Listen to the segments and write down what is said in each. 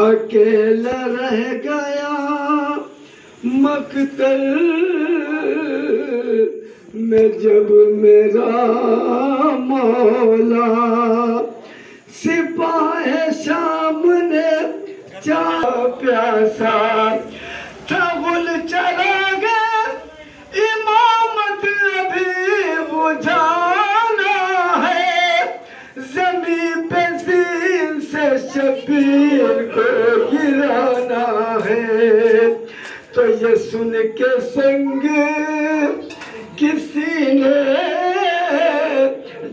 اکیلا رہ گیا مقتل میں جب میرا مولا سپاہ شام نے چاہ پیاسا تھا غل چلا گیا امامت ابھی بجھانا ہے زمین پہ زین سے شبیر کو گرانا ہے تو یہ سن کے سنگ کسی نے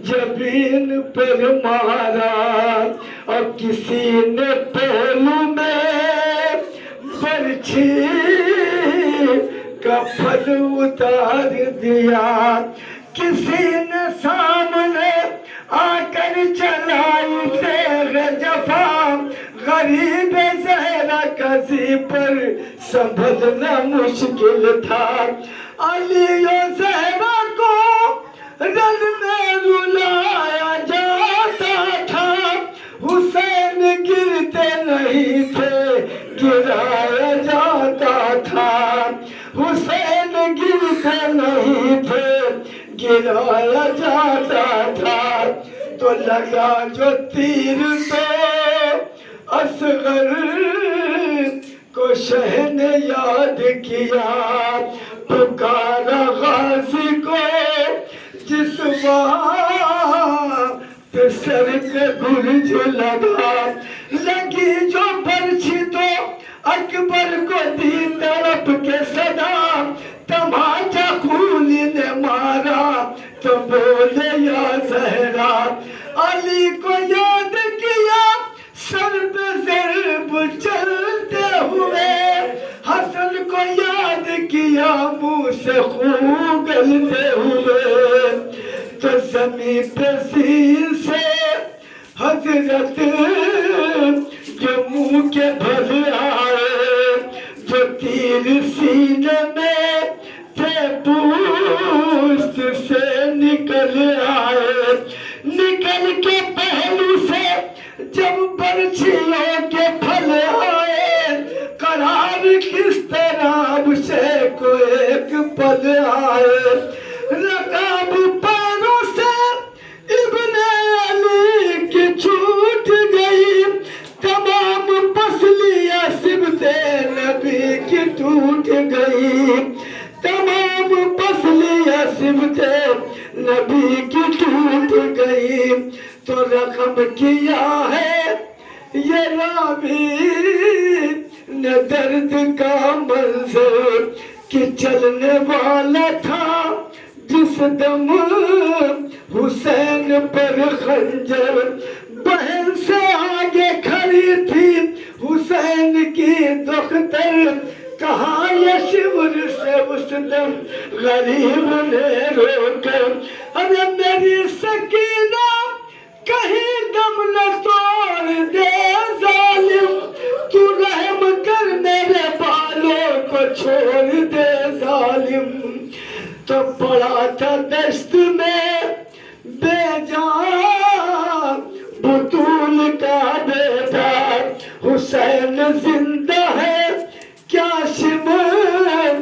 جبین پر مارا اور کسی نے پہلو میں برچھی کا پھل اتار دیا کسی نے سامنے آ کر چلائی تیغ جفا غریب زہرا کسی پر سنبھلنا مشکل تھا علی و زہرا کو رن میں رلایا جاتا تھا حسین گرتے نہیں تھے گرایا جاتا تھا حسین گرتے نہیں تھے گرایا جاتا تھا تو لگا جو تیر تو اصغر کو شہ نے یاد کیا پکارا غازی کو جس وقت سر پہ برج لگا لگی جو برچھی تو اکبر کو دی طرف کے صدا تماچا خولی نے مارا تو بولے یا زہرا علی کو یاد کیا سر پہ ضرب چلتے ہوئے حسن کو یاد کیا منہ سے خون گلتے ہوئے تو زمین پہ زین سے حضرت جو منہ کے بھر آئے جو تیر سینے میں تھے پوست سے نکل آئے نکل کے پہلو سے جب برچھیوں کے پھل آئے قرار کس طرح سے کو ایک پل آئے رکاب پیروں سے ابن علی کی چھوٹ گئی تمام پسلیاں سبت نبی کی ٹوٹ گئی تمام پسلیاں سبت نبی کی ٹوٹ گئی تو رقم کیا ہے یہ راوی نے درد کا منظر کہ چلنے والا تھا جس دم حسین پر خنجر بہن سے آگے کھڑی تھی حسین کی دختر کہا یہ شور سے اس دم غریب نے رو کر ارے میری سکینہ کہیں دم نہ توڑ دے ظالم تو رحم کر میرے بالوں کو چھوڑ دے ظالم تو پڑا تھا دشت میں بے جان بطول کا بیٹا حسین زندہ ہے کیا شمر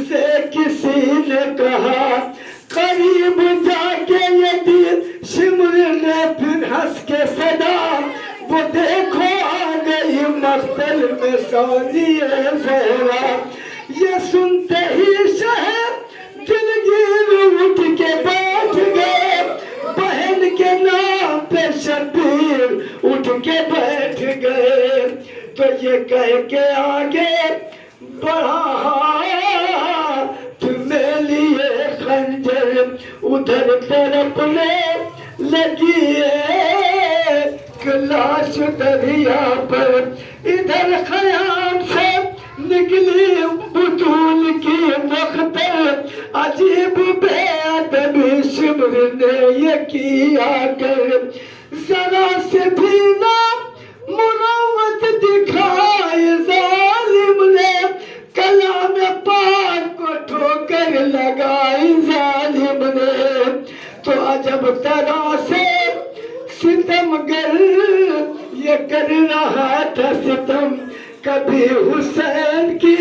سے کسی نے کہا قریب جا کے یہ شمر نے پھر ہنس کے صدا وہ دیکھو آ گئی مقتل میں ثانیہ زہرا یہ سنتے ہی شہر دلگیر اٹھ کے بیٹھ گئے بہن کے نام پہ شبیر اٹھ کے بیٹھ گئے تو یہ کہہ کے آگے بڑھا ہاتھ میں لیے خنجر ادھر طرف میں لگی ایک لاش دریا پر ادھر خیام سے نکلی بطول کی مختل عجیب بے ادبی شمر نے یہ کیا کر ذرا سے بھی نہ مروت دکھائے ظالم نے کلام پاک کو ٹھوکر لگائی ظالم نے تو عجب طرح سے ستمگر کر رہا تھا ستم، کبھی حسین کی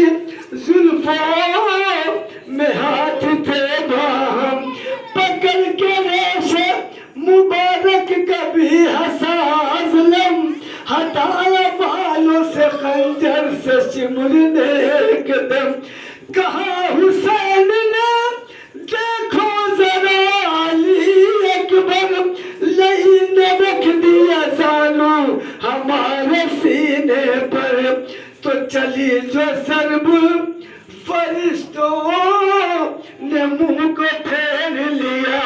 زلفوں میں ہاتھ تھے باہم، پکڑ کے ریشے مبارک کبھی حساس لم، ہٹایا بالوں سے خنجر سے سمرنے ایک دم، کہا حسین نے دیکھو ذرا علی اکبر، لئی نے رکھ دیا زانو ہمارے سینے پر، تو چلی جو سرب فرشتوں نے منہ کو پھیر لیا،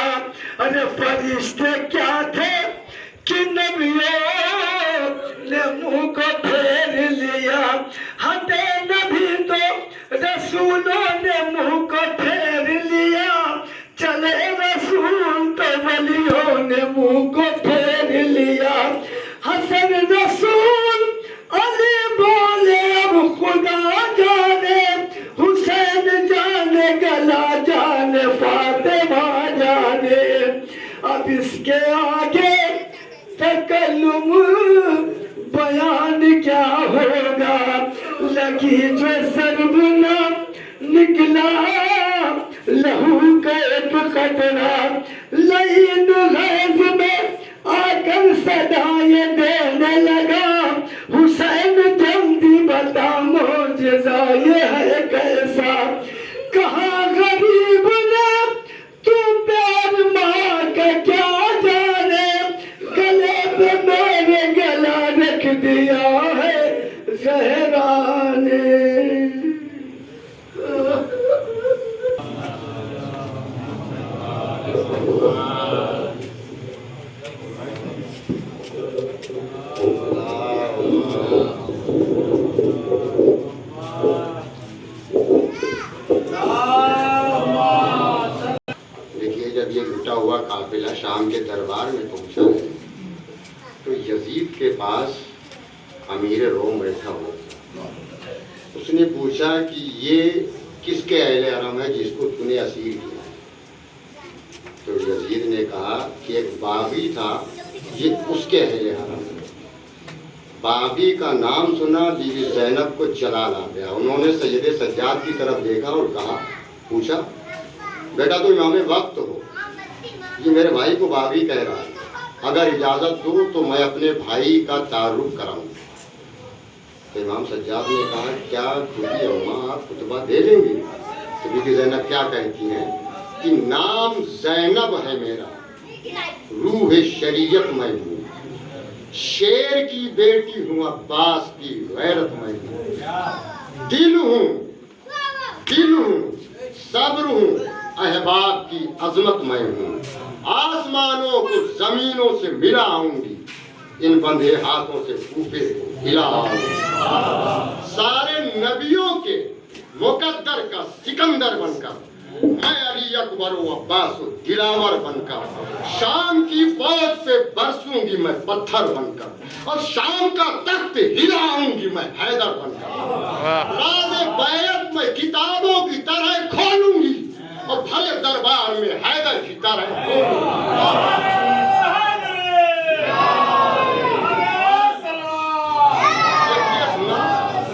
ارے فرشتے کیا تھے کہ نبیوں نے منہ کو پھیر لیا، ہٹے نبی تو رسولوں نے منہ کو پھیر لیا، چلے رسول تو ولیوں نے منہ کو پھیر لیا، حسن رسول علی بولے اب خدا جانے، حسین جانے گلا جانے فاطمہ جانے، اب اس کے آگے تکلم بیان کیا ہوگا، لگی جو سرب نہ نکلا لہو کا ایک قطرہ، لئین غیظ میں آ کر صدائیں دینے لگا، حسین جلدی بتا معجزہ یہ ہے کیسا، کہا غریب نے تو پیار ماں کا کیا جانے، گلے پہ میرے گلا رکھ دیا ہے زہرا نے۔ دیکھیے جب یہ لٹا ہوا قافلہ شام کے دربار میں پہنچا ہے تو یزید کے پاس امیر روم بیٹھا ہوا تھا، اس نے پوچھا کہ یہ کس کے اہل حرم ہے جس کو تو نے اسیر کیا؟ تو یزید نے کہا کہ ایک باغی تھا، یہ اس کے اہل حرم ہے۔ باغی کا نام سنا، بی بی زینب کو جلال آ گیا، انہوں نے سید سجاد کی طرف دیکھا اور کہا، پوچھا بیٹا تو امام وقت ہو، یہ میرے بھائی کو باغی کہہ رہا ہے، اگر اجازت دو تو میں اپنے بھائی کا تعارف کراؤں۔ تو امام سجاد نے کہا کیا کھلی اماں آپ خطبہ دے لیں گی؟ تو بی بی زینب کیا کہتی ہیں کہ نام زینب ہے میرا، روح شریعت میں ہوں، شیر کی بیٹی ہوں، عباس کی غیرت میں ہوں، دل ہوں صبر ہوں، احباب کی عظمت میں ہوں، آسمانوں کو زمینوں سے ملا ہوں گی، ان بندھے ہاتھوں سے کوفے کو ہلا ہوں گی، سارے نبیوں کے مقدر کا سکندر بن کر، میں علی اکبر و عباس و دلاور بن کر، شام کی فوج پہ برسوں گی میں پتھر بن کر، اور شام کا تخت ہلاؤں گی میں حیدر بن کر، راز بیعت میں کتابوں کی طرح کھولوں گی، اور بھلے دربار میں حیدر کی طرح کھولوں گی۔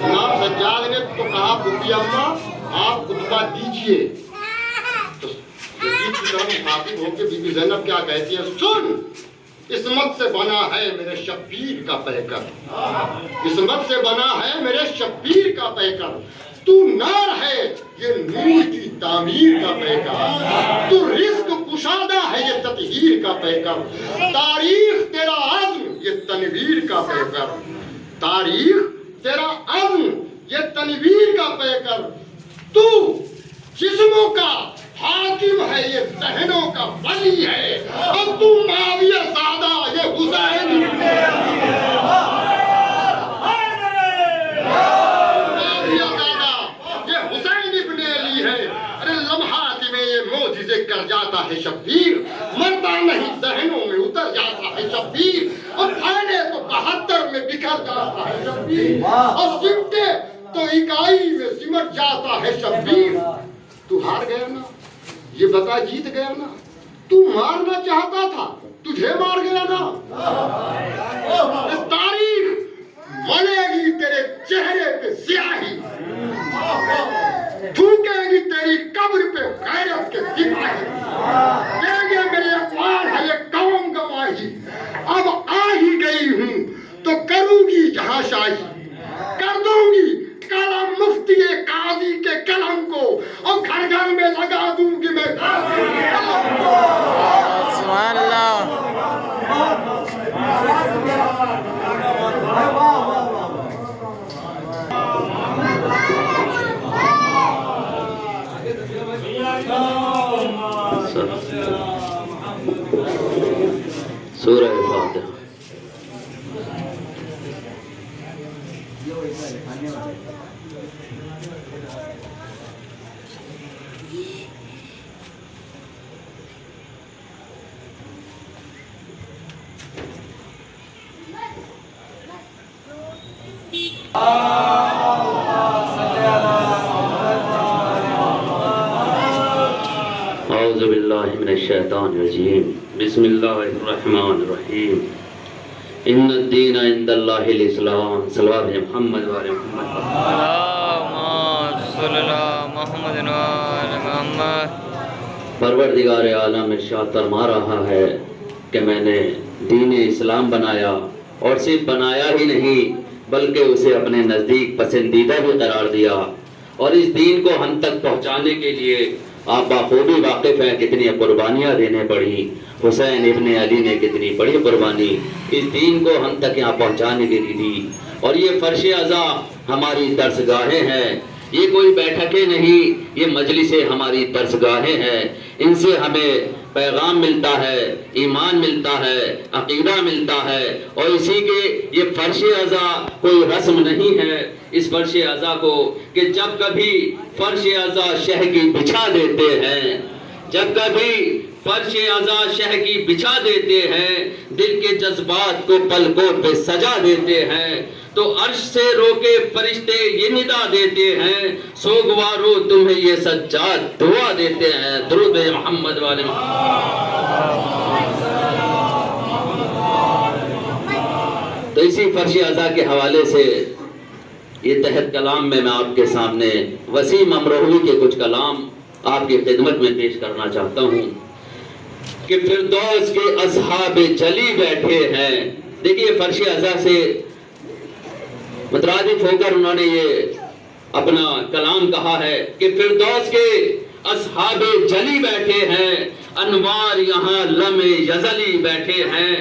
امام سجاد نے تو کہا بھوپی اماں آپ خطبہ دیجئے، تو یزید کی طرف مخاطب ہو کے بی بی زینب کیا کہتی ہے، سن عصمت سے بنا ہے میرے شبیر کا پیکر، عصمت سے بنا ہے میرے شبیر کا پیکر، تو نار ہے یہ نور کی تعمیر کا پیکر، تو رزق کشادہ ہے یہ تطہیر کا پیکر، تاریخ تیرا عزم یہ تنویر کا پیکر، تاریخ تیرا عزم یہ تنویر کا پیکر، تو جسموں کا حاکم ہے یہ ذہنوں کا ولی ہے، اور تو معاویہ زادہ یہ حسین کر جاتا ہے شبیر، مرتا نہیں ذہنوں میں اتر جاتا ہے شبیر، اور پھیلے تو 72 میں بکھر جاتا ہے شبیر، اور سمٹے تو اکائی میں سمٹ جاتا ہے شبیر۔ تو ہار گیا نا، یہ بتا جیت گیا نا، تو مارنا چاہتا تھا تجھے مار گیا نا، تاریخ گی جہاں شاہی، کر دوں گی قلم مفتی قاضی کے قلم کو، اور گھر گھر میں لگا دوں گی میں قاضی کے قلم کو۔ سبحان اللہ۔ سورہ فاتحہ۔ اعوذ باللہ من الشیطان الرجیم، بسم اللہ الرحمن الرحیم، ان الدین عند اللہ الاسلام، صلوات محمد وعلی محمد۔ اللہم صلی اللہ محمد وعلی محمد۔ پروردگار عالم ارشاد فرما رہا ہے کہ میں نے دین اسلام بنایا، اور صرف بنایا ہی نہیں بلکہ اسے اپنے نزدیک پسندیدہ بھی قرار دیا، اور اس دین کو ہم تک پہنچانے کے لیے آپ بخوبی واقف ہیں کتنی قربانیاں دینے پڑی۔ حسین ابن علی نے کتنی بڑی قربانی اس دین کو ہم تک یہاں پہنچانے کے لیے دی، اور یہ فرش عزا ہماری درسگاہیں ہیں، یہ کوئی بیٹھکیں نہیں، یہ مجلسیں ہماری درسگاہیں ہیں۔ ان سے ہمیں پیغام ملتا ہے، ایمان ملتا ہے، عقیدہ ملتا ہے، اور اسی کے یہ فرش عزا کوئی رسم نہیں ہے۔ اس فرش عزا کو کہ جب کبھی فرش عزا شہ کی بچھا دیتے ہیں، جب کبھی فرش عزا شہ کی بچھا دیتے ہیں، دل کے جذبات کو پلکوں پہ سجا دیتے ہیں، تو عرش سے روکے فرشتے یہ ندا دیتے ہیں، سوگوارو تمہیں یہ سجاد دعا دیتے ہیں۔ درود محمد والے تو اسی فرش عزا کے حوالے سے یہ تحت کلام میں آپ کے سامنے وسیم امروہوی کے کچھ کلام آپ کی خدمت میں پیش کرنا چاہتا ہوں کہ فردوس کے اصحاب جلی بیٹھے ہیں۔ دیکھیے فرش عزا سے مترادف ہو کر انہوں نے یہ اپنا کلام کہا ہے کہ فردوس کے اصحاب جلی بیٹھے ہیں، انوار یہاں لمع یزلی بیٹھے ہیں،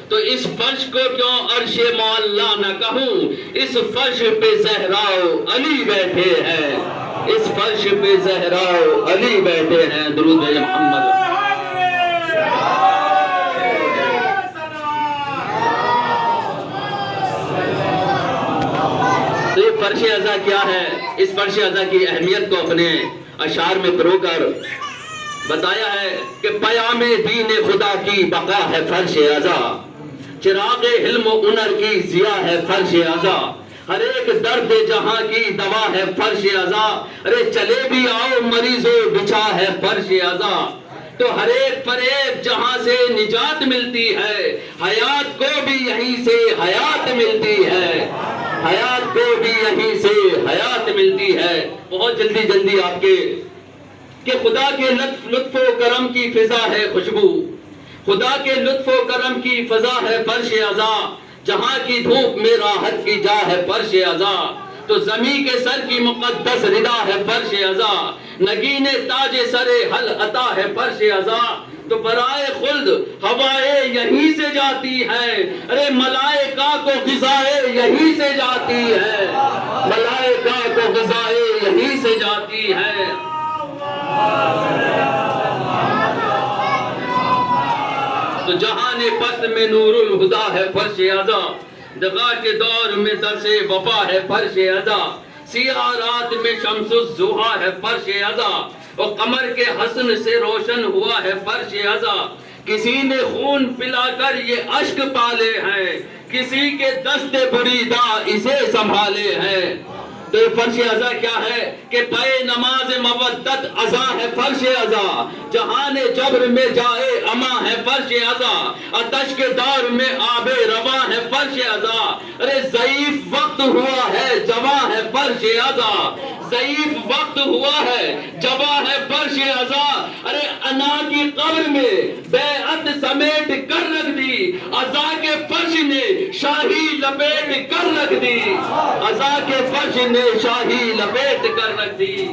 تو اس فرش کو کیوں عرش معلا نہ کہوں، اس فرش پہ زہرا و علی بیٹھے ہیں، اس فرش پہ زہرا و علی بیٹھے ہیں۔ درود محمد۔ تو یہ فرش عزا کیا ہے؟ اس فرش عزا کی اہمیت کو اپنے اشعار میں پرو کر بتایا ہے کہ پیام دین خدا کی بقا ہے فرش عزا، چراغ حلم و ہنر کی ضیا ہے فرش عزا، ہر ایک درد جہاں کی دوا ہے فرش عزا، ارے چلے بھی آؤ مریضو بچھا ہے فرش عزا، تو ہر ایک فریب جہاں سے نجات ملتی ہے، حیات کو بھی یہیں سے حیات ملتی ہے، حیات کو بھی یہیں سے حیات ملتی ہے۔ بہت جلدی آپ کے کہ خدا کے لطف و کرم کی فضا ہے خوشبو، خدا کے لطف و کرم کی فضا ہے فرش عزا، جہاں کی دھوپ میں راحت کی جا ہے فرش عزا، تو زمین کے سر کی مقدس ردا ہے فرش عزا، نگین تاج سر حل عطا ہے فرش عزا، تو برائے خلد ہوائے یہیں سے جاتی ہے، ارے ملائکہ کو غذائے یہیں سے جاتی ہے، ملائکہ کو غذائے یہیں سے جاتی ہے۔ تو جہان پست میں نور الہدا ہے فرش عزا، دغا کے دور میں درس وفا ہے فرش عزا، سیاہ رات میں شمس الضحیٰ ہے فرش عزا، اور قمر کے حسن سے روشن ہوا ہے فرش عزا، کسی نے خون پلا کر یہ اشک پالے ہیں، کسی کے دست بریدہ اسے سنبھالے ہیں۔ تو یہ فرش عزا کیا ہے کہ پے نماز مودت عزا ہے فرش عزا، جہان جبر میں جائے اما ہے فرش عزا، آتش کے دور میں آب رواں ہے فرش عزا، ارے ضعیف وقت ہوا ہے جواں ہے فرش عزا، ضعیف وقت ہوا ہے جواں ہے فرش عزا، ارے انا کی قبر میں بیعت سمیٹ کر رکھ دی، عزا کے فرش نے شاہی لپیٹ کر رکھ دی، عزا کے فرش نے شاہی لپیٹ کر رکھ دی۔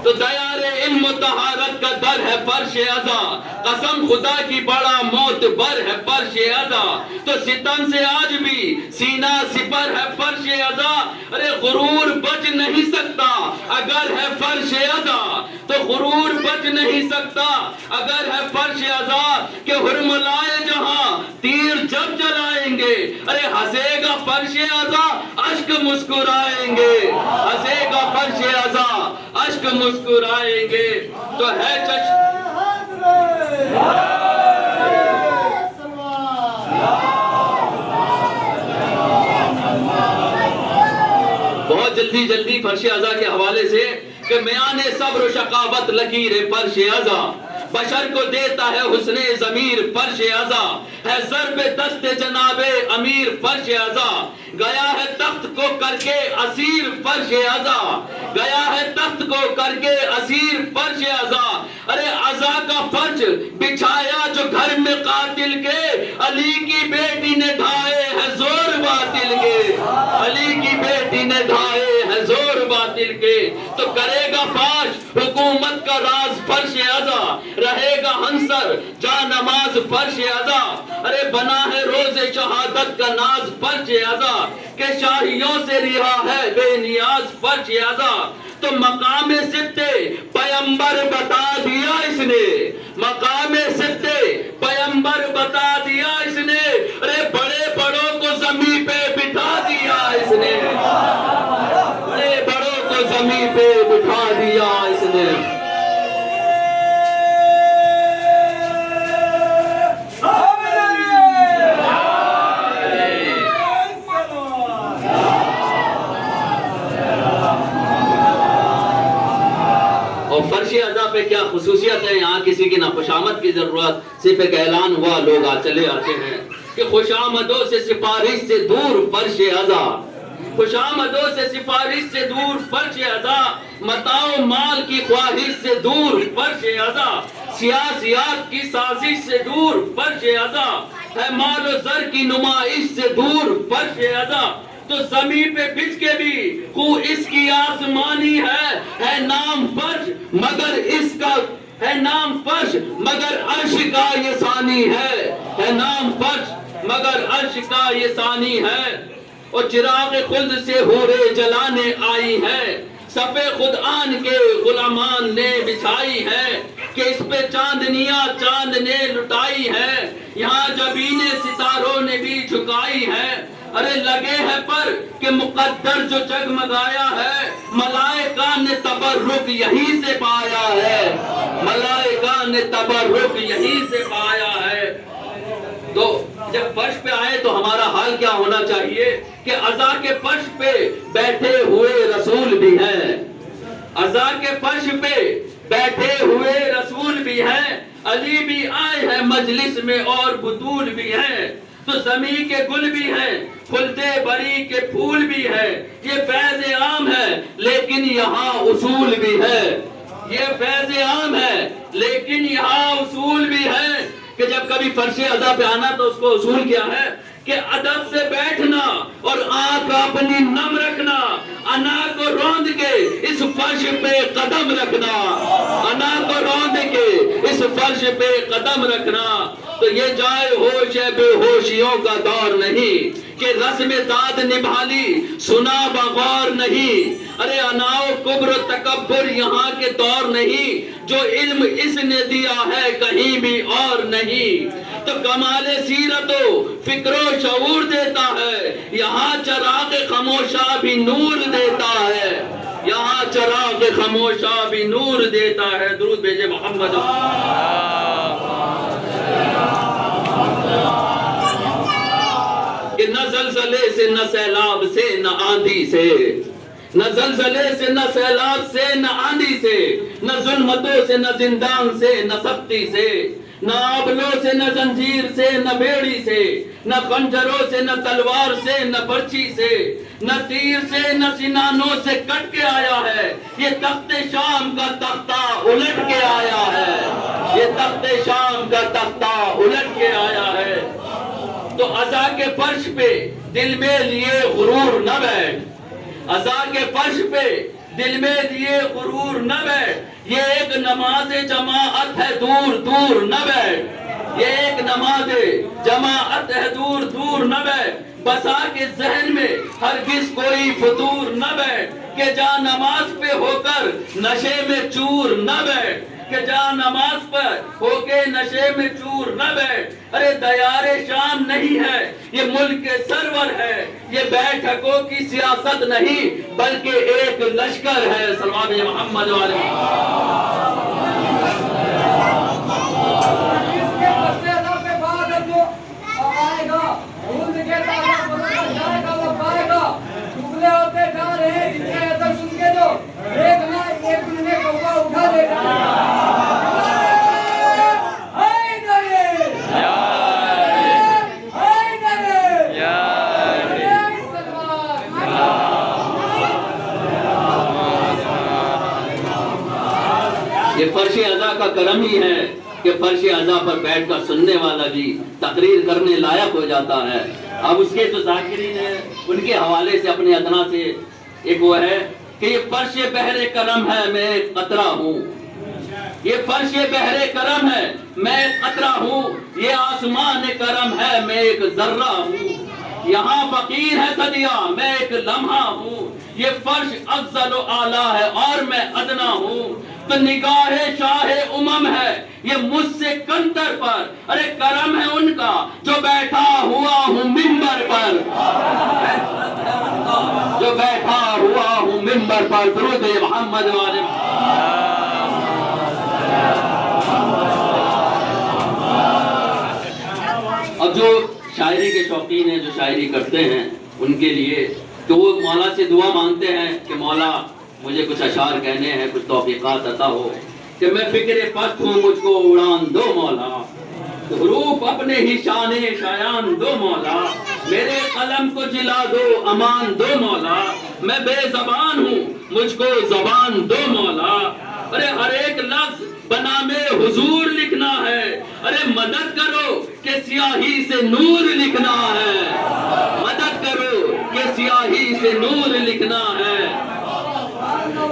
تو دیار علم و طہارت کا در ہے فرش عزا، قسم خدا کی بڑا موت بر ہے فرش عزا، تو ستم سے آج بھی سینہ سپر ہے فرش عزا۔ ارے غرور بچ نہیں سکتا اگر ہے فرش عزا، تو غرور بچ نہیں سکتا اگر ہے فرش عزا، کہ حرملائے جہاں تیر جب جلائیں گے، ارے ہنسے گا فرش عزا اشک مسکرائیں گے، ہنسے گا فرش عزا اشک مسکرائیں گے۔ تو ہے بہت جلدی فرش عزا کے حوالے سے کہ میان صبر و شقاوت لکیر فرش عزا، بشر کو دیتا ہے حسن ضمیر فرش عزا، ہے ضرب دست جناب امیر فرش عزا، گیا ہے تخت کو کر کے اسیر فرش عزا، گیا ہے تخت کو کر کے اسیر فرش عزا۔ ارے عزا کا فرش بچھایا جو گھر میں قاتل کے، علی کی بیٹی نے ڈھائے ہے زور باطل کے، علی کی بیٹی نے ڈھائے ہے زور باطل کے، تو کرے گا فاش حکومت کا راز فرش عزا، رہے گا ہنسر جا نماز فرش عزا۔ ارے بنا ہے روز شہادت کا ناز فرش عزا، کہ شاہیوں سے رہا ہے بے نیاز فرش عزا۔ تو مقام ستے پیمبر بتا دیا اس نے، مقام ستے پیمبر بتا دیا اس نے، ارے بڑے بڑوں کو زمین پہ بٹھا دیا اس نے، بڑے بڑوں کو زمین پہ بٹھا دیا اس نے۔ فرش عزا پہ کیا خصوصیت ہے، یہاں کسی کی نہ خوشامد کی ضرورت، صرف ایک اعلان ہوا لوگ چلے آتے ہیں کہ خوشامدوں سے سفارش سے دور فرش عزا، خوشامدوں سے سفارش سے دور فرش عزا، متاع و مال کی خواہش سے دور فرش عزا، سیاسیات کی سازش سے دور فرش عزا، ہے مال و زر کی نمائش سے دور فرش عزا۔ تو زمین پہ بچ کے بھی خو اس کی آسمانی ہے نام فرش مگر اس کا ہے نام فرش مگر عرش کا یہ ثانی ہے نام فرش مگر عرش کا یہ ثانی ہے۔ اور چراغ خلد سے حوریں جلانے آئی ہے، صفِ خود آن کے غلامان نے بچھائی ہے، کہ اس پہ چاندنیاں چاند نے لٹائی ہے، یہاں جبین ستاروں نے بھی جھکائی ہے۔ ارے لگے ہے پر کہ مقدر جو جگمگایا ہے، ملائکہ نے تبرک یہیں سے پایا ہے، ملائکہ نے تبرک یہیں سے پایا ہے۔ تو جب فرش پہ آئے تو ہمارا حال کیا ہونا چاہیے کہ عزا کے فرش پہ بیٹھے ہوئے رسول بھی ہیں، عزا کے فرش پہ بیٹھے ہوئے رسول بھی ہیں، علی بھی آئے ہیں مجلس میں اور بطول بھی ہیں، تو زمین کے گل بھی ہیں، کھلتے بری کے پھول بھی ہیں، یہ فیض عام ہے لیکن یہاں اصول بھی ہے، یہ فیض عام ہے لیکن یہاں اصول بھی ہے، کہ جب کبھی فرش عزا پہ آنا تو اس کو اصول کیا ہے کہ ادب سے بیٹھنا اور آنکھ اپنی نم رکھنا، انا کو روند کے اس فرش پہ قدم رکھنا، انا کو روند کے اس فرش پہ قدم رکھنا۔ تو یہ جائے ہوش ہے بے ہوشیوں کا دور نہیں، کہ رسم داد نبھالی سنا بغور نہیں، ارے اناؤ کبر و تکبر یہاں کے دور نہیں، جو علم اس نے دیا ہے کہیں بھی اور نہیں۔ تو کمال سیرت و فکر و شعور دیتا ہے، یہاں چراغ خاموشہ بھی نور دیتا ہے، یہاں چراغ خاموشہ بھی نور دیتا ہے۔ درود بھیجے محمد۔ کہ نہ زلزلے سے نہ سیلاب سے نہ آندھی سے، نہ زلزلے سے نہ سیلاب سے نہ آندھی سے، نہ ظلمتوں سے نہ زندان سے نہ سختی سے، نہ آبلوں سے نہ زنجیر سے نہ بیڑی سے، نہ خنجروں سے نہ تلوار سے نہ برچی سے، نہ تیر سے نہ سنانوں سے کٹ کے آیا ہے، یہ تخت شام کا تختہ الٹ کے آیا ہے، یہ تخت شام کا تختہ الٹ کے آیا ہے۔ تو عزا کے فرش پہ دل میں لیے غرور نہ بیٹھ، عزا کے فرش پہ دل میں لیے غرور نہ بیٹھ، یہ ایک نماز جماعت ہے دور دور نہ بیٹھ، یہ ایک نماز جماعت ہے دور دور نہ بیٹھ، بسا کے ذہن میں ہرگز کوئی فطور نہ بیٹھ، کہ جا نماز پہ ہو کر نشے میں چور نہ بیٹھ، کہ جا نماز پر ہو کے نشے میں چور نہ بیٹھ، ارے دیار شام نہیں ہے یہ ملک سرور ہے، یہ بیٹھکوں کی سیاست نہیں بلکہ ایک لشکر ہے، صلوات محمد والے یہ فرش عزا کا کرم ہی ہے کہ فرش عزا پر بیٹھ کر سننے والا بھی تقریر کرنے لائق ہو جاتا ہے۔ اب اس کے جو ذاکرین ہیں ان کے حوالے سے اپنے ادنا سے ایک وہ ہے کہ یہ فرش بحر کرم ہے میں ایک قطرہ ہوں، یہ فرش بحر کرم ہے میں ایک قطرہ ہوں، یہ آسمان کرم ہے میں ایک ذرہ ہوں، یہاں فقیر ہے صدیہ میں ایک لمحہ ہوں، یہ فرش افضل و اعلیٰ ہے اور میں ادنا ہوں، تو نگاہ شاہ امم ہے یہ مجھ سے کنتر پر، ارے کرم ہے ان کا جو بیٹھا ہوا ہوں منبر پر، جو بیٹھا ہوا ہوں منبر پر، درود محمد والے اب جو شاعری کے شوقین ہیں جو شاعری کرتے ہیں ان کے لیے تو وہ مولا سے دعا مانگتے ہیں کہ مولا مجھے کچھ اشعار کہنے ہیں، کچھ توفیقات عطا ہو کہ میں فکر پست ہوں مجھ کو اڑان دو مولا، حروف اپنے ہی شان شایان دو مولا، میرے قلم کو جلا دو امان دو مولا، میں بے زبان ہوں مجھ کو زبان دو مولا، ارے ہر ایک لفظ بنام حضور لکھنا ہے، ارے مدد کرو کہ سیاہی سے نور لکھنا ہے، مدد کرو کہ سیاہی سے نور لکھنا ہے،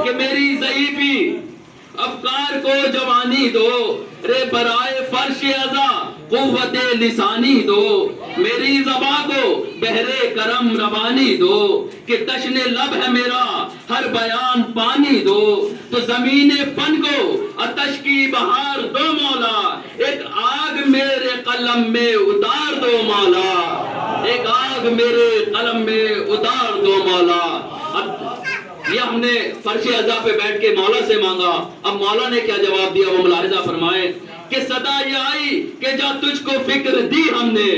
کہ میری ضعیفی افکار کو جوانی دو، رے برائے فرش عزا قوت لسانی دو، میری زباں کو بحر کرم روانی دو، کہ تشن لب ہے میرا ہر بیان پانی دو، تو زمین فن کو آتش کی بہار دو مولا، ایک آگ میرے قلم میں اتار دو مولا، ایک آگ میرے قلم میں اتار دو مولا۔ یہ ہم نے فرش عزا پہ بیٹھ کے مولا سے مانگا، اب مولا نے کیا جواب دیا وہ ملاحظہ فرمائے کہ صدا یہ آئی کہ جا تجھ کو فکر دی ہم نے،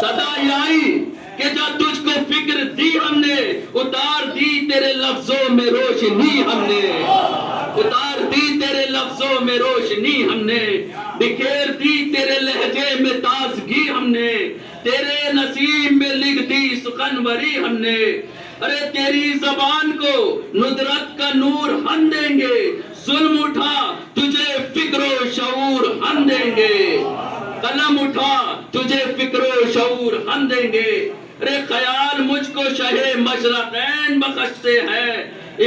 صدا یہ آئی کہ جا تجھ کو فکر دی ہم نے، اتار دی تیرے لفظوں میں روشنی ہم نے، اتار دی تیرے لفظوں میں روشنی ہم نے، بکھیر دی تیرے لہجے میں تازگی ہم نے، تیرے نصیب میں لکھ دی سخنوری ہم نے، ارے تیری زبان کو ندرت کا نور ہم دیں گے، ظلم اٹھا تجھے فکر و شعور ہم دیں گے، قلم اٹھا تجھے فکر و شعور ہم دیں گے، ارے خیال مجھ کو شہ مشرقین بخشتے ہیں،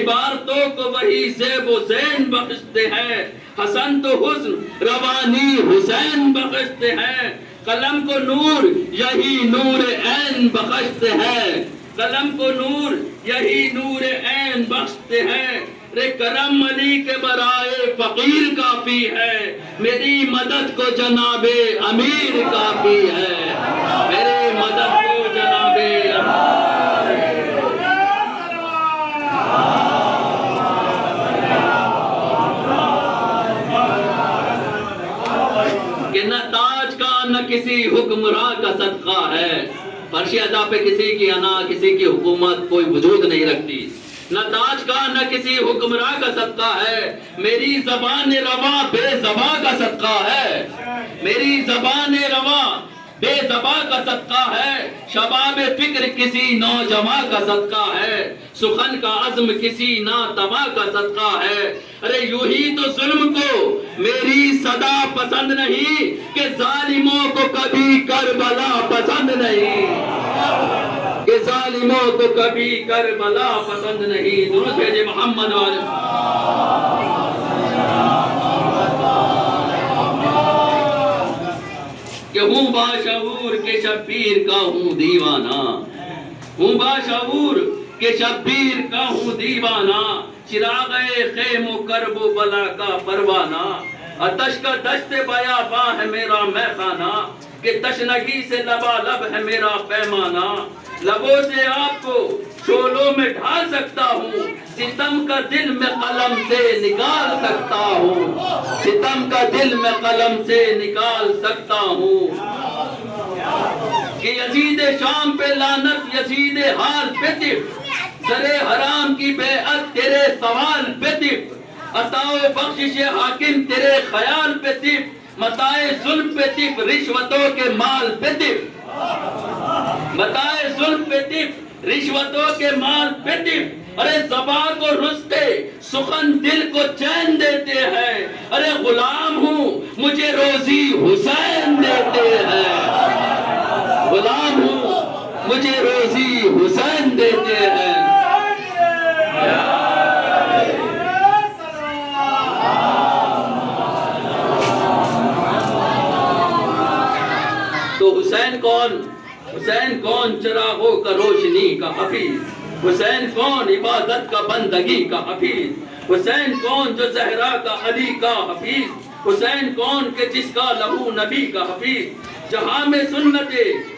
عبارتوں کو وہی زیب و زین بخشتے ہیں، حسن تو حسن روانی حسین بخشتے ہیں، قلم کو نور یہی نور عین بخشتے ہیں، قلم کو نور یہی نور عین بخشتے ہیں، رے کرم علی کے برائے فقیر کافی ہے، میری مدد کو جناب امیر کافی ہے، میری مدد کو جناب کہ نہ تاج کا نہ کسی حکمراں کا صدقہ ہے، فرش عزا پہ کسی کی انا کسی کی حکومت کوئی وجود نہیں رکھتی، نہ تاج کا نہ کسی حکمراں کا صدقہ ہے، میری زبان رواں بے زباں کا صدقہ ہے، میری زبان رواں بے زباں کا صدقہ ہے، شباب فکر کسی نوجواں کا صدقہ ہے، سخن کا عزم کسی ناتواں کا صدقہ ہے۔ ارے یوں ہی تو ظلم کو میری صدا پسند نہیں، کہ ظالموں کو کبھی کربلا پسند نہیں، کہ ظالموں کو کبھی کربلا پسند نہیں۔ درود بھیجے محمد والے۔ کہ ہوں باشعور کہ شبیر کا ہوں دیوانہ، ہوں باشعور کہ شبیر کا ہوں دیوانہ، چراغ خیم و کرب و بلا کا پروانہ، آتش کا دشت بیاباں ہے میرا میخانہ، کہ تشنگی سے لبالب ہے میرا پیمانہ، لبوں سے آپ کو شولوں میں ڈھال سکتا ہوں، ستم کا دل میں قلم سے نکال سکتا ہوں، ستم کا دل میں قلم سے نکال سکتا ہوں، کہ یزید شام پہ لعنت یزید حال پہ تف، سرے حرام کی بیعت تیرے سوال پہ تف، عطا و بخشش حاکم تیرے خیال پہ تف، متائے ظلم پہ تف، رشوتوں کے مال پہ تف، متائے ظلم پہ تف، رشوتوں کے مال پہ تف، ارے زبان کو رستے سخن دل کو چین دیتے ہیں، ارے غلام ہوں مجھے روزی حسین دیتے ہیں، غلام ہوں مجھے روزی حسین دیتے ہیں۔ تو حسین کون؟ حسین کون؟ چراغوں کا روشنی کا حفیظ، حسین کون؟ عبادت کا بندگی کا حفیظ، حسین کون؟ جو زہرا کا علی کا حفیظ، حسین کون کہ جس کا لہو نبی کا حفیظ، جہاں میں سنت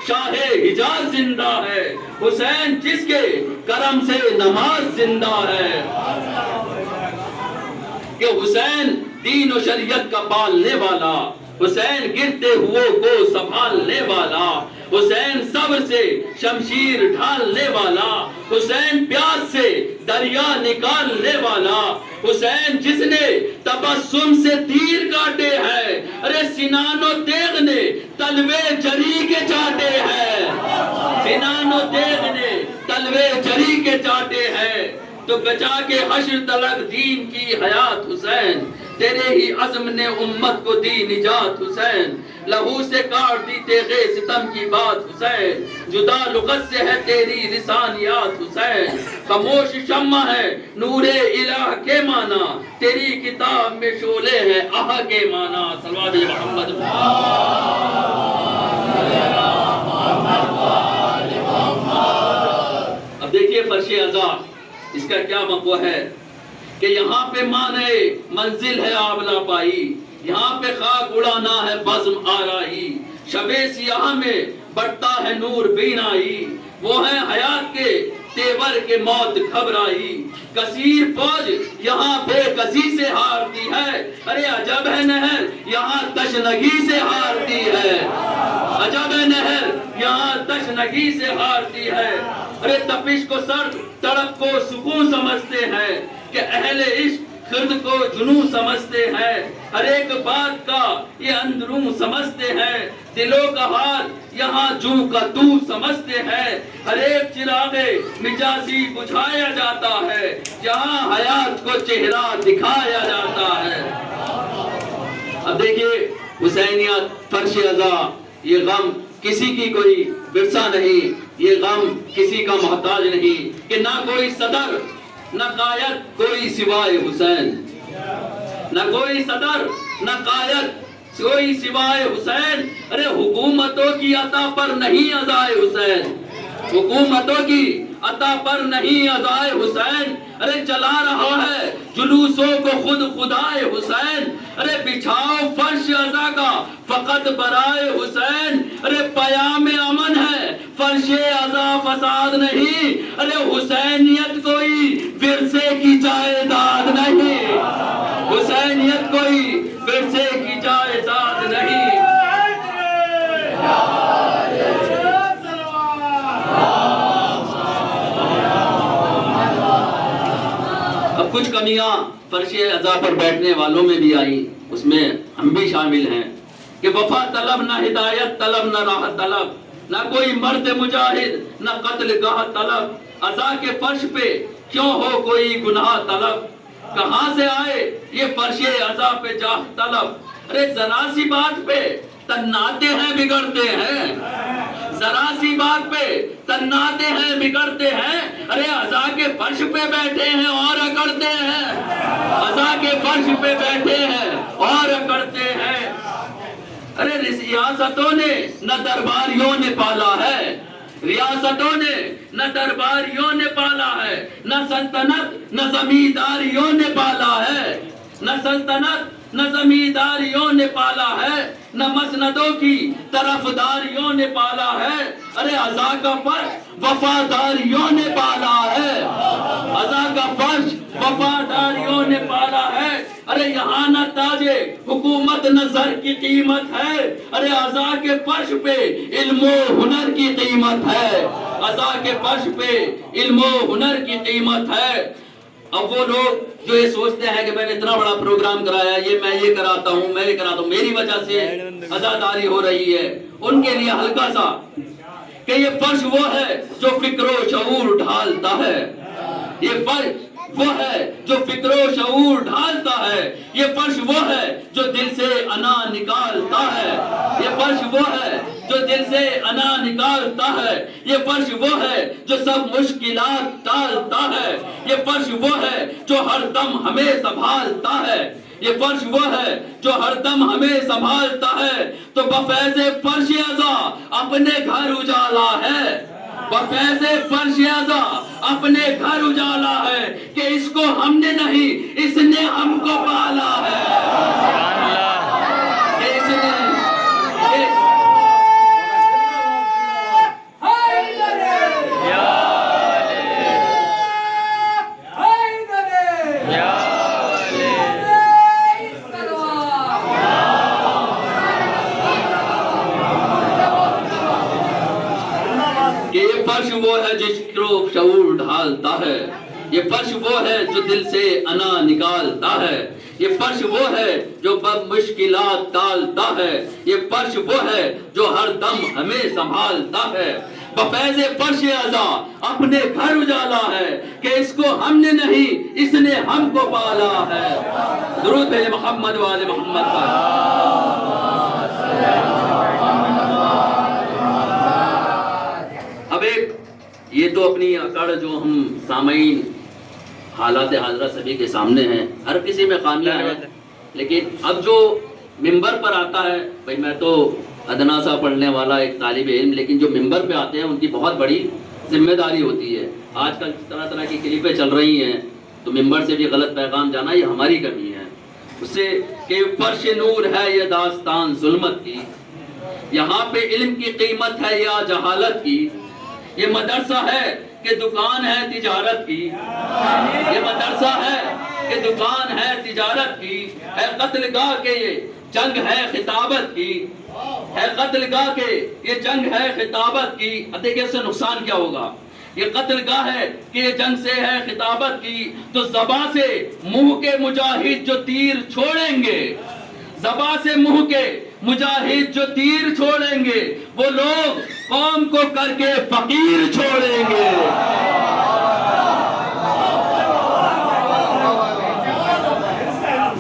شاہ حجاز زندہ ہے، حسین جس کے کرم سے نماز زندہ ہے، کہ حسین دین و شریعت کا پالنے والا، حسین گرتے ہوئے کو سنبھالنے والا، حسین صبر سے شمشیر ڈھالنے والا، حسین پیاس سے دریا نکالنے والا، حسین جس نے تبسم سے تیر کاٹے ہیں، ارے سنان و تیغ نے تلوے جری کے چاٹے ہیں، سنان و تیغ نے تلوے جری کے چاٹے ہیں، تو بچا کے حشر تلک دین کی حیات حسین، تیرے ہی عزم نے امت کو دی نجات حسین، لہو سے کاٹ دی تیغے ستم کی بات حسین، جدا لغت سے ہے تیری لسانیات حسین، خاموش شمع ہے نور الہ کے معنی، تیری کتاب میں شعلے ہیں آہ کے معنی۔ صلوات محمد۔ اب دیکھیے فرش ازا، اس کا کیا موقع ہے کہ یہاں پہ مانے منزل ہے آبلا پائی، یہاں پہ خاک اڑانا ہے بزم آرائی، شب سیاہ میں بڑھتا ہے نور بینائی، وہ ہے حیات کے تیور کے موت گھبرائی، کثیر فوج یہاں بے کسی سے ہارتی ہے، ارے عجب ہے نہر یہاں تشنگی سے ہارتی ہے، عجب ہے نہر یہاں تشنگی سے ہارتی ہے، ارے تپش کو سرد تڑپ کو سکون سمجھتے ہیں، کہ اہل عشق خرد کو جنوں سمجھتے ہیں، ہر ایک بات کا یہ اندرون سمجھتے ہیں، دلوں کا حال یہاں جو کا تو سمجھتے ہیں، ہر ایک چراغ مجازی بجھایا جاتا ہے، جہاں حیات کو چہرہ دکھایا جاتا ہے۔ اب دیکھیے حسینیت فرش ازا، یہ غم کسی کی کوئی ورثہ نہیں، یہ غم کسی کا محتاج نہیں، کہ نہ کوئی صدر نہ قائد کوئی سوائے حسین، نہ کوئی صدر نہ قائد کوئی سوائے حسین، ارے حکومتوں کی عطا پر نہیں ازائے حسین، حکومتوں کی عطا پر نہیں ازائے حسین، ارے چلا رہا ہے جلوسوں کو خود خدائے حسین، ارے بچھاؤ فرش ازا کا فقط برائے حسین، ارے پیام امن ہے فرش ازا فساد نہیں، ارے حسینیت کوئی ورثے کی جائیداد نہیں، حسینیت کوئی ورثے کی جائیداد نہیں۔ اب کچھ کمیاں فرش ازا پر بیٹھنے والوں میں بھی آئی، اس میں ہم بھی شامل ہیں، کہ وفا طلب نہ ہدایت طلب نہ راہ طلب، نہ کوئی مرد مجاہد نہ قتل گاہ طلب، عزا کے فرش پہ کیوں ہو کوئی گناہ طلب، کہاں سے آئے یہ فرش عزا پہ جاہ طلب، ارے ذرا سی بات پہ تناتے ہیں بگڑتے ہیں، ذرا سی بات پہ تناتے ہیں بگڑتے ہیں، ارے عزا کے فرش پہ بیٹھے ہیں اور اکڑتے ہیں، عزا کے فرش پہ بیٹھے ہیں اور اکڑتے ہیں، ارے ریاستوں نے نہ درباریوں نے پالا ہے، ریاستوں نے نہ درباریوں نے پالا ہے، نہ سلطنت نہ زمینداریوں نے پالا ہے، نہ سلطنت نہ زمینداریوں نے پالا ہے، نہ مسندوں کی طرفداریوں نے پالا ہے، ارے عزا کا فرش وفاداریوں نے پالا ہے، عزا کا فرش وفاداریوں نے پالا ہے، ارے یہاں نہ تاج حکومت نہ زر کی قیمت ہے، ارے عزا کے فرش پہ علم و ہنر کی قیمت ہے، عزا کے فرش پہ علم و ہنر کی قیمت ہے۔ اب وہ لوگ جو یہ سوچتے ہیں کہ میں نے اتنا بڑا پروگرام کرایا، میں یہ کراتا ہوں، میں یہ کراتا ہوں، میری وجہ سے عزاداری ہو رہی ہے، ان کے لیے ہلکا سا کہ یہ فرش وہ ہے جو فکر و شعور ڈھالتا ہے، یہ فرش وہ ہے جو فکر و شعور ڈھالتا ہے، یہ فرش وہ ہے جو دل سے انا نکالتا ہے، یہ فرش وہ ہے جو دل سے انا نکالتا ہے، یہ فرش وہ ہے جو سب مشکلات ٹالتا ہے، یہ فرش وہ ہے جو ہر دم ہمیں سنبھالتا ہے، یہ فرش وہ ہے جو ہر دم ہمیں سنبھالتا ہے، تو بفیض فرش عزا اپنے گھر اجالا ہے، بفیض فرش عزا اپنے گھر اجالا ہے، کہ اس کو ہم نے نہیں اس نے ہم کو پالا ہے، کہ اس نے فرش وہ ہے جو فکر و شعور ڈھالتا ہے، یہ فرش وہ ہے جو دل سے انا نکالتا ہے، یہ فرش وہ ہے جو مشکلات ٹالتا ہے، یہ فرش وہ ہے جو ہر دم ہمیں سنبھالتا ہے، بفیض فرش عزا اپنے گھر اجالا ہے، کہ اس کو ہم نے نہیں اس نے ہم کو پالا ہے۔ درود بھیجے محمد و آل محمد پر۔ اب ایک یہ تو اپنی اکڑ جو ہم سامعین حالات حاضرہ سبھی کے سامنے ہیں، ہر کسی میں خامیاں ہیں، لیکن اب جو ممبر پر آتا ہے، بھئی میں تو ادنا سا پڑھنے والا ایک طالب علم، لیکن جو ممبر پہ آتے ہیں ان کی بہت بڑی ذمہ داری ہوتی ہے۔ آج کل طرح طرح کی کلپیں چل رہی ہیں، تو ممبر سے بھی غلط پیغام جانا یہ ہماری کمی ہے، اس سے کہ فرش نور ہے یہ داستان ظلمت کی، یہاں پہ علم کی قیمت ہے یا جہالت کی، یہ مدرسہ ہے کہ دکان ہے تجارت کی، یہ مدرسہ ہے کہ دکان ہے تجارت کی، ہے قتل گاہ کے یہ جنگ ہے خطابت کی، ہے قتل گاہ کے یہ جنگ ہے خطابت کی۔ اب دیکھیں اس سے نقصان کیا ہوگا، یہ قتل گاہ ہے کہ یہ جنگ سے ہے خطابت کی، تو زباں سے منہ کے مجاہد جو تیر چھوڑیں گے، زباں سے منہ کے مجاہد جو تیر چھوڑیں گے، وہ لوگ قوم کو کر کے فقیر چھوڑیں گے۔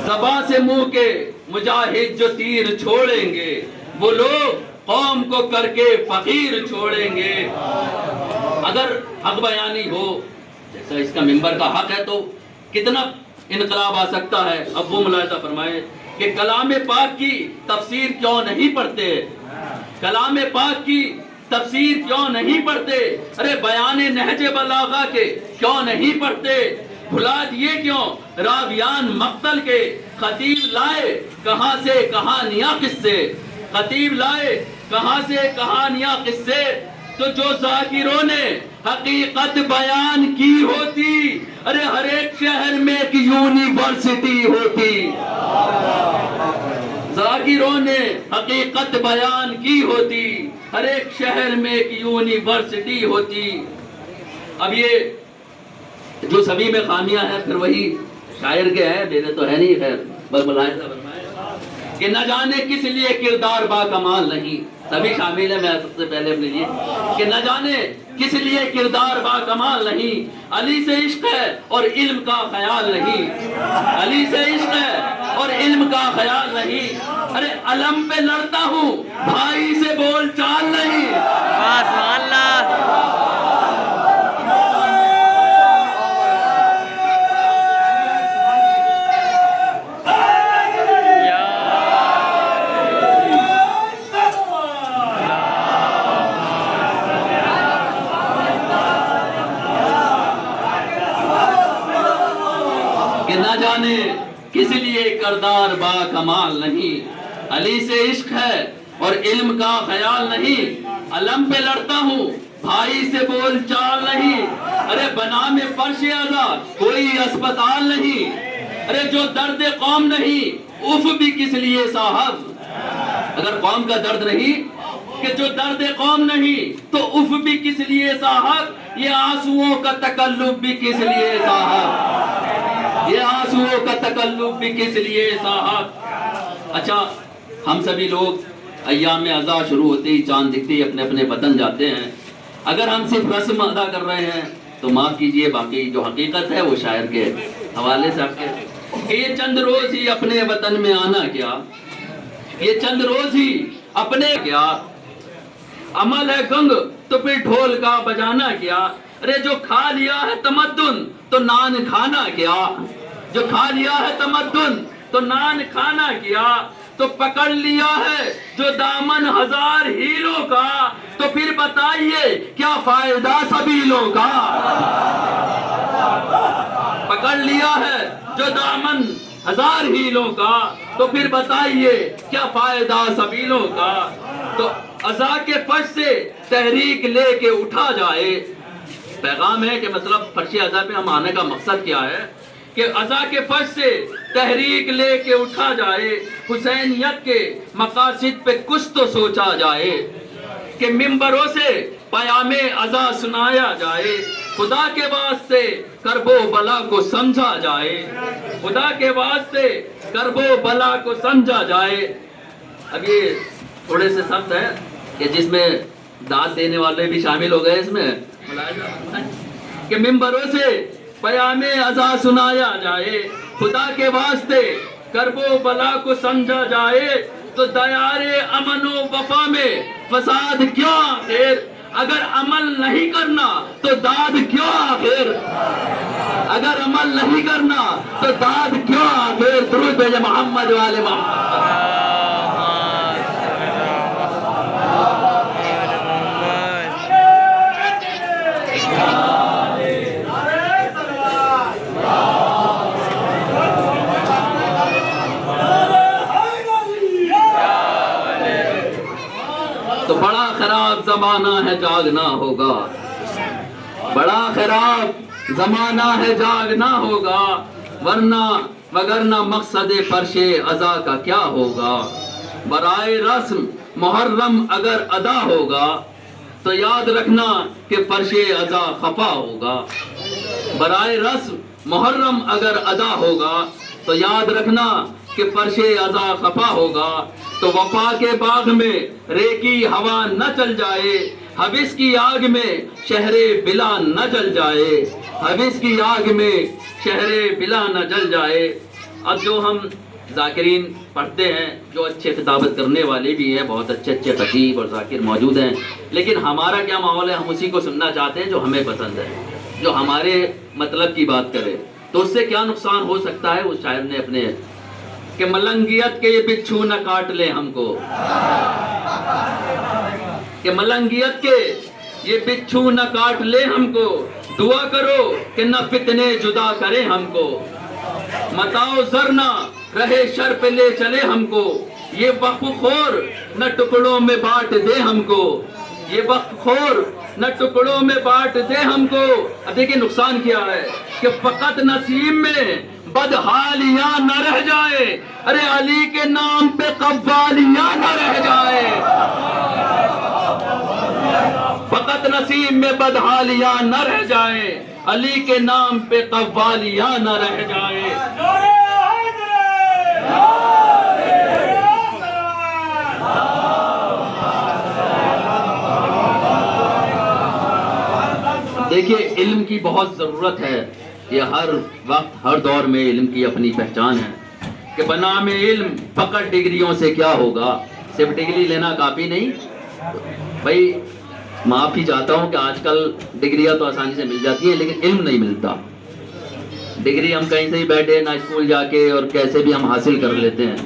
زباں سے منہ کے مجاہد جو تیر چھوڑیں گے، وہ لوگ قوم کو کر کے فقیر چھوڑیں گے۔ اگر حق بیانی ہو، جیسا اس کا ممبر کا حق ہے، تو کتنا انقلاب آ سکتا ہے۔ اب وہ ملاحظہ فرمائے کہ کلام پاک کی تفسیر کیوں نہیں پڑھتے، کلام پاک کی تفسیر کیوں نہیں پڑھتے، ارے بیان نہج بلاغہ کے کیوں نہیں پڑھتے، بھلا دیے کیوں راویان مقتل کے، خطیب لائے کہاں سے کہانیاں قصے، خطیب لائے کہاں سے کہانیاں قصے، تو جو ذاکروں نے حقیقت بیان کی ہوتی، ارے ہر ایک شہر میں ایک یونیورسٹی ہوتی، ذاکروں نے حقیقت بیان کی ہوتی، ہر ایک شہر میں ایک یونیورسٹی ہوتی۔ اب یہ جو سبھی میں خامیاں ہیں، پھر وہی شاعر کے ہیں، میرے تو ہے نہیں، خیر بس ملاحظہ فرمائے کہ نہ جانے کس لیے کردار با کمال نہیں. سبھی شامل ہیں, میں سب سے پہلے اپنے لیے کہ نہ جانے کس لیے کردار با کمال نہیں. علی سے عشق ہے اور علم کا خیال نہیں. علی سے عشق ہے اور علم کا خیال نہیں. ارے علم پہ لڑتا ہوں, بھائی سے بول چال نہیں. سبحان اللہ. کہ نہ جانے کس لیے کردار با کمال نہیں. علی سے عشق ہے اور علم کا خیال نہیں. علم پہ لڑتا ہوں, بھائی سے بول چال نہیں. ارے بنا میں فرش ازا کوئی اسپتال نہیں. ارے جو درد قوم نہیں اف بھی کس لیے صاحب. اگر قوم کا درد نہیں, کہ جو درد قوم نہیں تو اف بھی کس لیے صاحب. یہ آنسوؤں کا تکلف بھی کس لیے صاحب. یہ آنسوؤں کا تکلف بھی کس لیے صاحب. اچھا, ہم سبھی لوگ ایام عزا شروع ہوتے ہی چاند دکھتے ہی اپنے اپنے وطن جاتے ہیں. اگر ہم صرف رسم ادا کر رہے ہیں تو معاف کیجئے, باقی جو حقیقت ہے وہ شاعر کے حوالے سے آپ کے کہ یہ چند روز ہی اپنے وطن میں آنا کیا. یہ چند روز ہی اپنے کیا. عمل ہے گنگ تو پھر ڈھول کا بجانا کیا. ارے جو کھا لیا ہے تمدن تو نان کھانا کیا. جو کھا لیا ہے تمدن تو نان کھانا کیا. تو پکڑ لیا ہے جو دامن ہزار ہیلوں کا تو پھر بتائیے کیا فائدہ سبیلوں کا. پکڑ لیا ہے جو دامن ہزار ہیلوں کا تو پھر بتائیے کیا فائدہ سبیلوں کا. تو عزا کے فرش سے تحریک لے کے اٹھا جائے. پیغام ہے کہ مطلب فرش عزا پہ ہم آنے کا مقصد کیا ہے کہ عزا کے فرش سے تحریک لے کے اٹھا جائے. حسینیت کے مقاصد پہ کچھ تو سوچا جائے کہ ممبروں سے پیام عزا سنایا جائے. خدا کے واسطے کرب و بلا کو سمجھا جائے. خدا کے واسطے کرب و بلا کو سمجھا جائے. اب یہ تھوڑے سے سخت ہے کہ جس میں داد دینے والے بھی شامل ہو گئے اس میں کہ ممبروں سے پیام عزا سنایا جائے. خدا کے واسطے کرب و بلا کو سمجھا جائے. تو دیار امن و وفا میں فساد کیوں آخر. اگر عمل نہیں کرنا تو داد کیوں آخر. اگر عمل نہیں کرنا تو داد کیوں آخر. درود بھیجے محمد والے محمد. تو بڑا خراب زمانہ ہے جاگنا ہوگا. بڑا خراب زمانہ ہے جاگنا ہوگا. وگرنہ مقصد فرش عزا کا کیا ہوگا. برائے رسم محرم اگر ادا ہوگا تو یاد رکھنا کہ فرش عزا خفا ہوگا. برائے رسم محرم اگر ادا ہوگا تو یاد رکھنا کہ فرش عزا خفا ہوگا. تو وفا کے باغ میں ریکی ہوا نہ چل جائے. حبس کی آگ میں شہر بلا نہ جل جائے. حبس کی آگ میں شہر بلا نہ جل جائے. اب جو ہم ذاکرین پڑھتے ہیں, جو اچھے خطابت کرنے والے بھی ہیں, بہت اچھے اچھے خطیب اور ذاکر موجود ہیں, لیکن ہمارا کیا ماحول ہے, ہم اسی کو سننا چاہتے ہیں جو ہمیں پسند ہے, جو ہمارے مطلب کی بات کرے. تو اس سے کیا نقصان ہو سکتا ہے. اس شاعر نے اپنے کہ ملنگیت کے یہ بچھو نہ کاٹ لے ہم کو. کہ ملنگیت کے یہ بچھو نہ کاٹ لے ہم کو. دعا کرو کہ نہ فتنے جدا کرے ہم کو. متاؤ زرنا رہے شر پہ لے چلے ہم کو. یہ وقف خور نہ ٹکڑوں میں بانٹ دے ہم کو. یہ وقف خور نہ ٹکڑوں میں بانٹ دے ہم کو. اب دیکھیں نقصان کیا ہے کہ فقط نصیب میں بدحالیاں نہ رہ جائے. ارے علی کے نام پہ قوالیاں نہ رہ جائے. فقط نصیب میں بدحالیاں نہ رہ جائے. علی کے نام پہ قوالیاں نہ رہ جائے. دیکھیے علم کی بہت ضرورت ہے، یہ ہر وقت ہر دور میں علم کی اپنی پہچان ہے کہ بنام علم فقط ڈگریوں سے کیا ہوگا، صرف ڈگری لینا کافی نہیں۔ بھائی معافی چاہتا ہوں کہ آج کل ڈگریاں تو آسانی سے مل جاتی ہیں لیکن علم نہیں ملتا۔ ڈگری ہم کہیں سے ہی بیٹھے نہ اسکول جا کے اور کیسے بھی ہم حاصل کر لیتے ہیں۔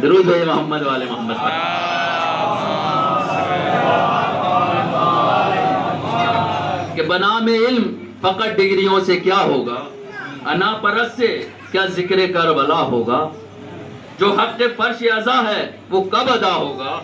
درود ہے محمد والے محمد پر۔ کہ بنام علم فقط ڈگریوں سے کیا ہوگا، انا پرست سے کیا ذکر کربلا ہوگا، جو حق فرش ازا ہے وہ کب ادا ہوگا،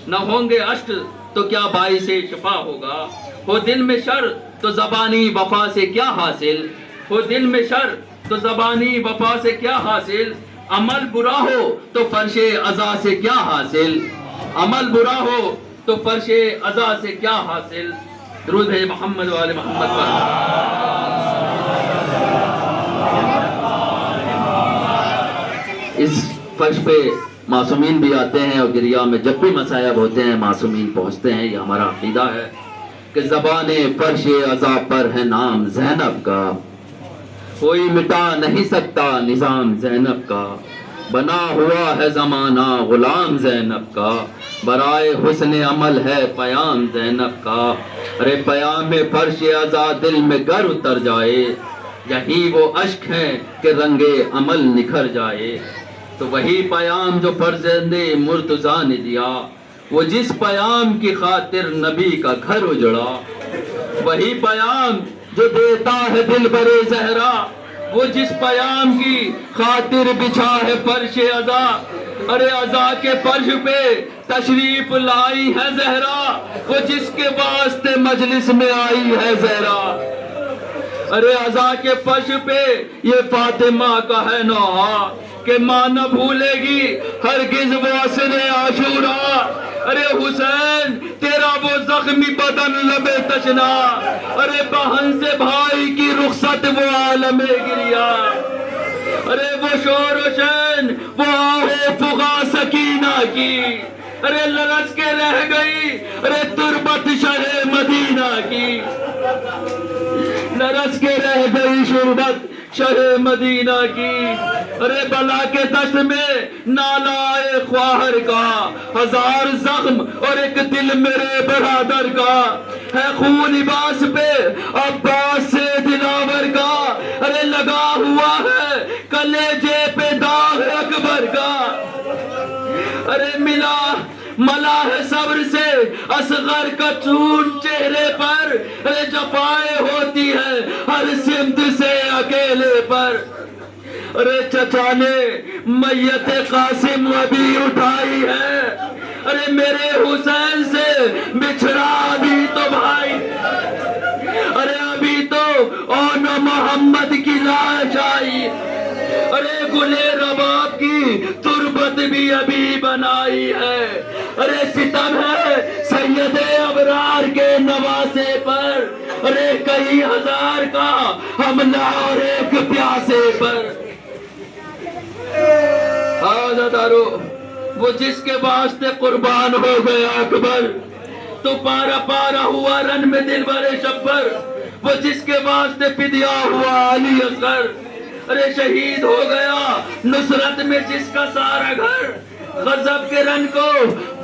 نہ ہوں گے اشک تو کیا باعث شفا ہوگا، ہو دل میں شر تو زبانی وفا سے کیا حاصل، ہو دل میں شر تو زبانی وفا سے کیا حاصل، عمل برا ہو تو فرش ازا سے کیا حاصل، عمل برا ہو تو فرش ازا سے کیا حاصل۔ درود ہے محمد والے محمد پر۔ اس فرش پہ معصومین بھی آتے ہیں اور گریا میں جب بھی مصائب ہوتے ہیں معصومین پہنچتے ہیں، یہ ہمارا عقیدہ ہے کہ زبان فرش ازا پر ہے نام زینب کا، کوئی مٹا نہیں سکتا نظام زینب کا، بنا ہوا ہے زمانہ غلام زینب کا، برائے حسن عمل ہے پیام زینب کا، ارے پیام فرش ازا دل میں گر اتر جائے، یہی وہ اشک ہے کہ رنگ عمل نکھر جائے، تو وہی پیام جو فرزند مرتضیٰ نے دیا، وہ جس پیام کی خاطر نبی کا گھر اجڑا، وہی پیام جو دیتا ہے دل برے زہرا، وہ جس پیام کی خاطر بچھا ہے فرش ازا، ارے ازا کے فرش پہ تشریف لائی ہے زہرا، وہ جس کے واسطے مجلس میں آئی ہے زہرا، ارے ازا کے فرش پہ یہ فاطمہ کا ہے نوحہ کہ ماں نہ بھولے گی ہرگز وہ عصر عاشورا، ارے حسین تیرا وہ زخمی بدن لبے تشنا، ارے بہن سے بھائی کی رخصت وہ عالم گریا، ارے وہ شور و شین وہ آہو فغا سکینہ کی، ارے لرز کے رہ گئی ارے تربت شرح مدینہ کی، لرز کے رہ گئی شربت شرح مدینہ کی، ارے بلا کے دشت میں نالا آئے خواہر کا، ہزار زخم اور ایک دل میرے برادر کا، ہے خون لباس پہ عباس سے دلاور کا، ارے لگا ہوا ہے کلیجے پہ داغ اکبر کا، ارے ملا ہے صبر سے اصغر کا چون چہرے پر، ارے جفائیں ہوتی ہے ہر سمت سے اکیلے پر، ارے چچا نے میت قاسم ابھی اٹھائی ہے، ارے میرے حسین سے بچھڑا ابھی تو بھائی، ارے ابھی تو اون محمد کی لاش آئی، ارے گلے رباب کی تربت بھی ابھی بنائی ہے، ارے ستم ہے سید ابرار کے نواسے پر، ارے کئی ہزار کا حملہ اور ایک پیاسے پر، آزادارو وہ جس کے واسطے قربان ہو گیا اکبر، تو پارا پارا ہوا رن میں دل برے شبر، وہ جس کے واسطے فدیہ ہوا علی اصغر، ارے شہید ہو گیا نصرت میں جس کا سارا گھر، غضب کے رن کو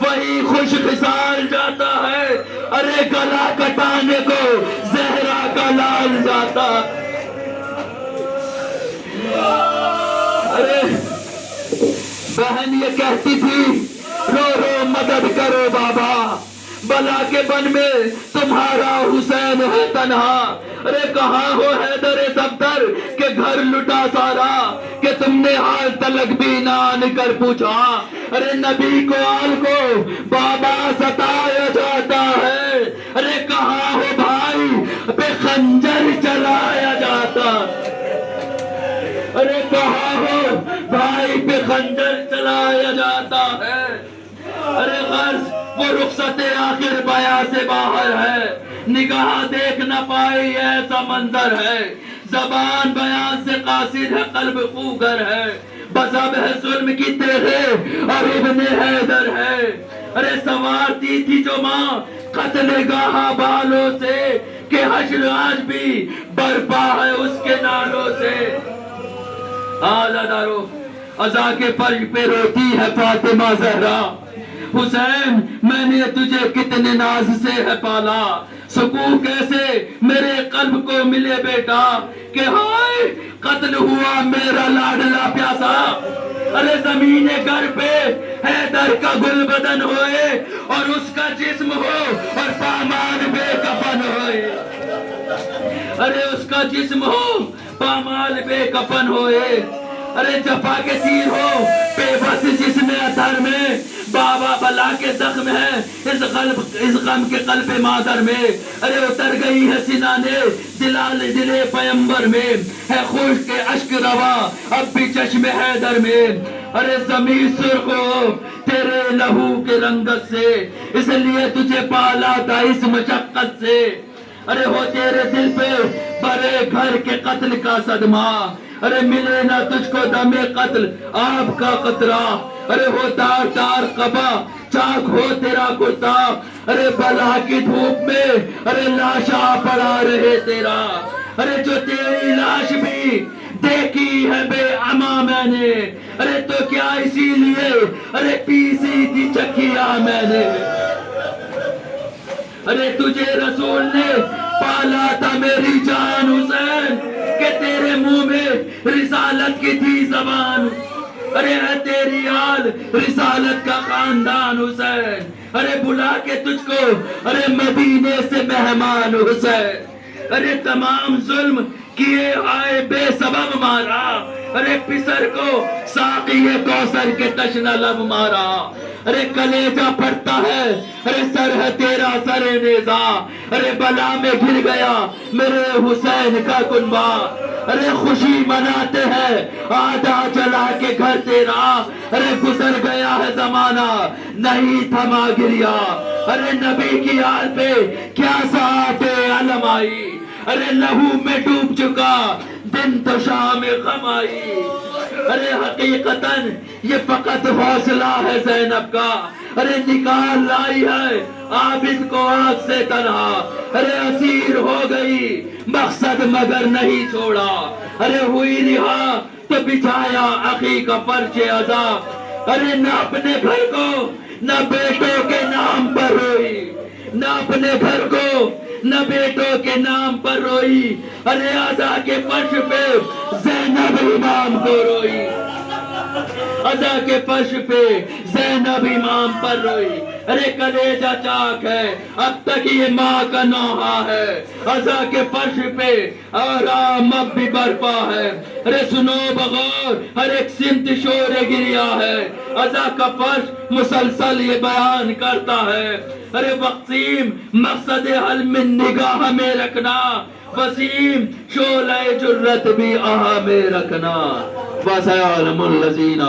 وہی خوش خصال جاتا ہے، ارے گلا کٹانے کو زہرا کا لال جاتا، ارے بہن یہ کہتی تھی رو رو مدد کرو بابا، بلا کے بن میں تمہارا حسین ہے تنہا، ارے کہاں ہو حیدر صفدر کہ گھر لٹا سارا، کہ تم نے حال تلک بھی نہ آن کر پوچھا، ارے نبی کو آل کو بابا ستایا جاتا ہے، ارے کہاں ہو بھائی پہ خنجر چلایا جاتا، ارے کہاں ہو بھائی پہ خنجر چلایا جاتا ہے، ارے غرض وہ رخصت آخر بیاں سے باہر ہے، نگاہ دیکھ نہ پائی ایسا منظر ہے، زبان بیان سے قاصر ہے قلب خوگر ہے، بسب ہے ظلم کی تیرے اور ابن حیدر ہے، ارے سنوارتی تھی جو ماں قتل گاہ بالوں سے کہ حشر آج بھی برپا ہے اس کے نالوں سے. دارو ازا کے فرش پہ روتی ہے فاطمہ زہرا. حسین میں نے تجھے کتنے ناز سے ہے پالا. سکون کیسے میرے قلب کو ملے بیٹا کہ ہائے قتل ہوا میرا لاڈلا پیاسا. ارے زمین گھر پہ حیدر کا گل بدن ہوئے اور اس کا جسم ہو اور پامال بے کفن ہوئے. ارے اس کا جسم ہو پامال بے کفن ہوئے. ارے جفا کے تیر ہو بے بس جسم اثر میں. بابا بلا کے زخم ہے اس غم کے قلب مادر میں. ارے اتر گئی ہے سینانے دل پیمبر میں. ہے خوش کے اشک روا اب بھی چشم حیدر میں. ارے زمین سرخ ہو تیرے لہو کے رنگت سے اس لیے تجھے پالا تھا اس مشقت سے. ارے ہو تیرے دل پہ بڑے گھر کے قتل کا صدمہ. ارے ملے نہ تجھ کو دم قتل آپ کا قطرہ. ارے ہو تار تار قبا چاک ہو تیرا کرتا. ارے بلا کی دھوپ میں ارے لاشا پڑا رہے تیرا. ارے جو تیری لاش بھی دیکھی ہے بے اما میں نے. ارے تو کیا اسی لیے ارے پیسی تھی چکیا میں نے. ارے تجھے رسول نے پالا تھا میری جان حسین کہ تیرے منہ میں رسالت کی تھی زبان. ارے ہے تیری آل رسالت کا خاندان حسین. ارے بلا کے تجھ کو ارے مدینے سے مہمان حسین. ارے تمام ظلم کیے آئے بے سبب مارا. ارے پسر کو ساقی کوثر کے تشنہ لب مارا. ارے کلیجہ پڑتا ہے ارے سر ہے تیرا سر نیزا. ارے بلا میں گر گیا میرے حسین کا کنبا. ارے خوشی مناتے ہیں آدھا جلا کے گھر تیرا. ارے گزر گیا ہے زمانہ نہیں تھما گریا. ارے نبی کی آل پہ کیا ساعت علم آئی. ارے لہو میں ڈوب چکا دن تو شام غم آئی. ارے حقیقتاً یہ فقط حوصلہ ہے زینب کا. ارے نکال لائی ہے عابد کو آگ سے تنہا. ارے اسیر ہو گئی مقصد مگر نہیں چھوڑا. ارے ہوئی رہا تو بچھایا عقی کا فرش عزا. ارے نہ اپنے گھر کو نہ بیٹوں کے نام پر روئی. نہ اپنے گھر کو نہ بیٹوں کے نام پر روئی. ارے عزا کے فرش پہ زینب امام کو روئی. عزا کے فرش پہ زینب امام پر روئی. ارے کلیجہ چاک ہے اب تک یہ ماں کا نوحہ ہے. عزا کے فرش پہ آرام اب بھی برپا ہے. ارے سنو بغور ہر ایک سمت شور گریا ہے. عزا کا فرش مسلسل یہ بیان کرتا ہے. ارے وقتیم مقصد حل میں نگاہ میں رکھنا. وسیم شعلہ جرت بھی آہا میں رکھنا. وَسَيَعْلَمُ الَّذِينَ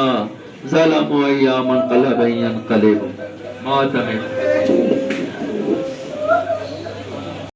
ظَلَمُوا أَيَّ مُنْقَلَبٍ يَنْقَلِبُونَ. ماتم